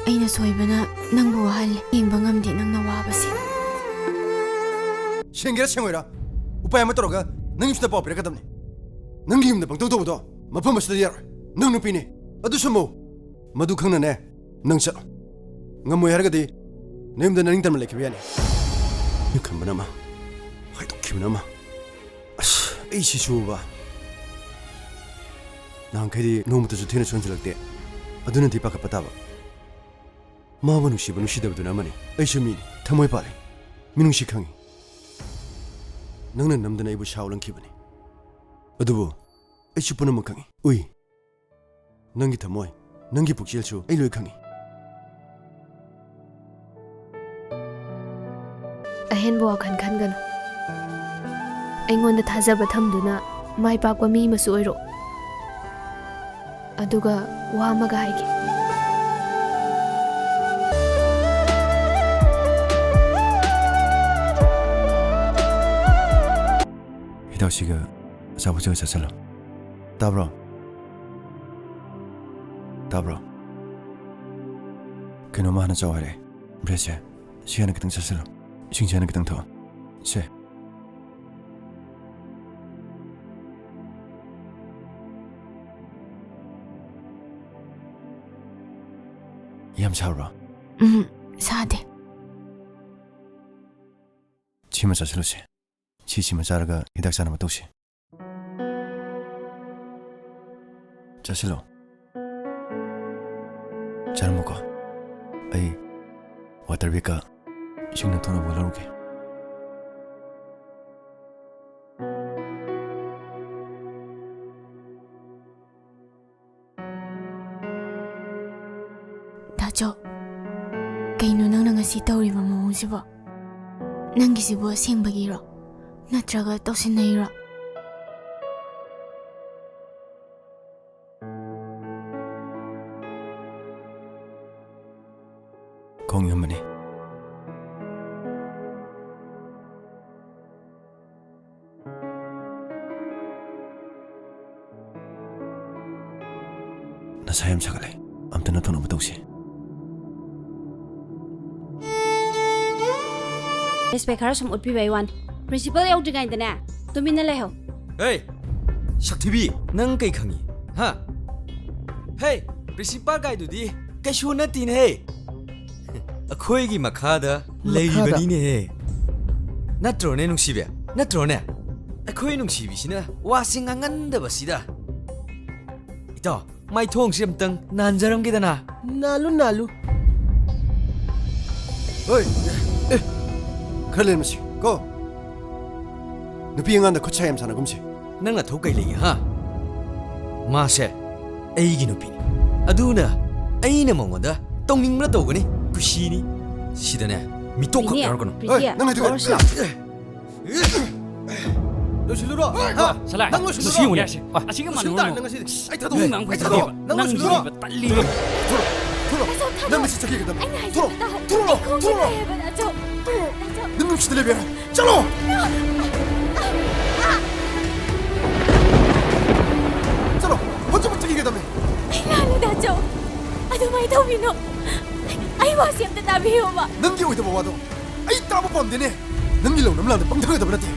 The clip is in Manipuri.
ꯑꯩꯅ ꯁꯣꯏꯕꯅ ꯅꯪꯕꯨ ꯋꯥꯍꯜꯂꯦ ꯌꯦꯡꯕ ꯉꯝꯗꯦ ꯅꯪꯅ ꯋꯥꯕꯁꯤ ꯁꯦꯡꯒꯦꯔꯥ ꯁꯦꯡꯉꯣꯏꯔꯥ ꯎꯄꯥꯏ ꯑꯃ ꯇꯧꯔꯒ ꯅꯪ ꯌꯨꯝꯁꯤꯗ ꯄꯥꯎ ꯄꯤꯔꯛꯀꯗꯕꯅꯤ ꯅꯪꯒꯤ ꯌꯨꯝꯗ ꯄꯪꯇꯧ ꯇꯧꯕꯗꯣ ꯃꯐꯝ ꯑꯁꯤꯗ ꯌꯥꯔꯣꯏ ꯅꯪ ꯅꯨꯄꯤꯅꯤ ꯑꯗꯨꯁꯨ ꯑꯃꯨꯛ ꯃꯗꯨ ꯈꯪꯅꯅꯦ ꯅꯪ ꯆꯠꯂꯣ ꯉꯝꯃꯣꯏ ꯍꯥꯏꯔꯒꯗꯤ ꯅꯌꯨꯝꯗ ꯅꯅꯤꯡꯇꯝꯅ ꯂꯩꯈꯤꯕ ꯌꯥꯅꯤ ꯈꯟꯕꯅ ꯑꯃ ꯍꯥꯏꯗꯣꯛꯈꯤꯕꯅ ꯑꯃ ꯑꯁ ꯑꯩ ꯁꯤꯁꯨꯕ ꯅꯍꯥꯟꯈꯩꯗꯤ ꯅꯣꯡꯃꯇꯁꯨ ꯊꯦꯡꯅ ꯍꯟꯖꯤꯜꯂꯛꯇꯦ ꯑꯗꯨꯅꯗꯤ ꯄꯥꯈꯠꯄ ꯇꯥꯕ ꯃꯥꯕꯨ ꯅꯨꯡꯁꯤꯕ ꯅꯨꯡꯁꯤꯗꯕꯗꯨꯅ ꯑꯃꯅꯤ ꯑꯩꯁꯨ ꯃꯤꯅꯤ ꯊꯃꯣꯏ ꯄꯥꯜꯂꯤ ꯃꯤꯅꯨꯡꯁꯤ ꯈꯪꯉꯤ ꯅꯪꯅ ꯅꯝꯗꯅ ꯑꯩꯕꯨ ꯁꯥꯎꯂꯪꯈꯤꯕꯅꯤ ꯑꯗꯨꯕꯨ ꯑꯩꯁꯨ ꯄꯨꯝꯅꯃꯛ ꯈꯪꯉꯤ ꯎꯏ ꯅꯪꯒꯤ ꯊꯃꯣꯏ ꯅꯪꯒꯤ ꯄꯨꯛꯆꯦꯜꯁꯨ ꯑꯩ ꯂꯣꯏ ꯈꯪꯉꯤ ꯑꯍꯦꯟꯕ ꯋꯥꯈꯜ ꯈꯟꯒꯅꯨ ꯑꯩꯉꯣꯟꯗ ꯊꯥꯖꯕ ꯊꯝꯗꯨꯅ ꯃꯥꯏ ꯄꯥꯛꯄ ꯃꯤ ꯑꯃꯁꯨ ꯑꯣꯏꯔꯣ ꯑꯗꯨꯒ ꯋꯥ ꯑꯃꯒ ꯍꯥꯏꯒꯦ ꯍꯤꯗꯥꯛꯁꯤꯒ ꯑꯆꯥꯄꯣꯠꯁꯤꯒ ꯆꯠꯁꯜꯂꯣ ꯇꯥꯕ꯭ꯔꯣ ꯇꯥꯕ꯭ꯔꯣ ꯀꯩꯅꯣꯝꯃ ꯍꯥꯟꯅ ꯆꯥꯎ ꯍꯥꯏꯔꯛꯑꯦ ꯕ꯭ꯔꯦꯗꯁꯦ ꯁꯤ ꯍꯥꯟꯅ ꯈꯤꯇꯪ ꯆꯠꯁꯜꯂꯣ ꯏꯁꯤꯡꯁꯦ ꯍꯥꯟꯅ ꯈꯤꯇꯪ ꯊꯛꯑꯣ ꯁꯦ ꯌꯥꯝ ꯁꯥꯕ꯭ꯔꯣ ꯁꯥꯗꯦ ꯁꯤꯃ ꯆꯠꯁꯜꯂꯨꯁꯦ ꯁꯤꯃ ꯆꯥꯔꯒ ꯍꯤꯗꯥꯛ ꯆꯥꯅꯕ ꯇꯧꯁꯤ ꯆꯠꯁꯤꯜꯂꯣ ꯆꯥꯔꯝꯃꯨꯀꯣ ꯑꯩ ꯋꯥꯇꯔ ꯕꯦꯒꯀ ꯏꯁꯤꯡ ꯊꯛꯅꯕ ꯂꯧꯔꯨꯒꯦ ꯗꯥꯆꯧ ꯀꯩꯅꯣ ꯅꯪꯅ ꯉꯁꯤ ꯇꯧꯔꯤꯕ ꯃꯑꯣꯡꯁꯤꯕꯣ ꯅꯪꯒꯤꯁꯤꯕꯨ ꯑꯁꯦꯡꯕꯒꯤꯔꯣ ꯅꯠꯇ꯭ꯔꯒ ꯇꯧꯁꯤꯟꯅꯩꯔꯣ ꯈꯣꯡ ꯌꯨꯝꯕꯅꯤ ꯅꯁꯥ ꯌꯥꯝ ꯁꯥꯒꯠꯂꯦ ꯑꯝꯇ ꯅꯊꯣꯛꯅꯕ ꯇꯧꯁꯤ ꯔꯦꯁꯄꯦꯛ ꯈꯔ ꯁꯨꯝ ꯎꯠꯄꯤꯕꯩ ꯋꯥꯅꯤ ꯄ꯭ꯔꯤꯟꯁꯤꯄꯜ ꯌꯧꯗ꯭ꯔꯤꯉꯩꯗꯅꯦ ꯇꯨꯃꯤꯟꯅ ꯂꯩꯍꯧ Hey, Shaktibi, nang kay khangi, ha? Hey, principal guy dudi, kay shu na tin hey. Akhoi gi makhada leibani ne hey. Natro ne nungsibe, natro ne. Akhoi nungsibi sina wasing angan da basida. Ito, mai thong sim tang nanjaram gi dana. Nalu. Oi, khởi lên mà xí, go. 누피 응한다 코차 얌 사나 금시. Nang na thok kai legi ha. Ma se, ai gi nupi. Aduna, ai na mongoda tongning na togani, kushi ni. Sida ne, mi tok khak yar kono. Oi, nang hai tu. Lo siluro, ha. Salai. Nang lo Lo siluro. siu ne. Asing ka Sinta manu. nang si. Ai thado. Nang Ai thado. Nang lo siluro. talli. Nang masi chaki kadam. Turo. Nang masi tele biar. Chalo. चलो 혼자 못 뛰게 되면 Lalo Dacho ꯑꯗꯨꯃꯥꯏ ꯇꯧꯕꯤꯅꯣ ꯑꯩ ꯋꯥꯁꯤ ꯑꯝꯇ ꯇꯥꯕꯤꯌꯣꯕ 남기 오이도 뭐 와도 아이 따보 뻔 되네 남기 로 남라는 빵 터가 되버렸대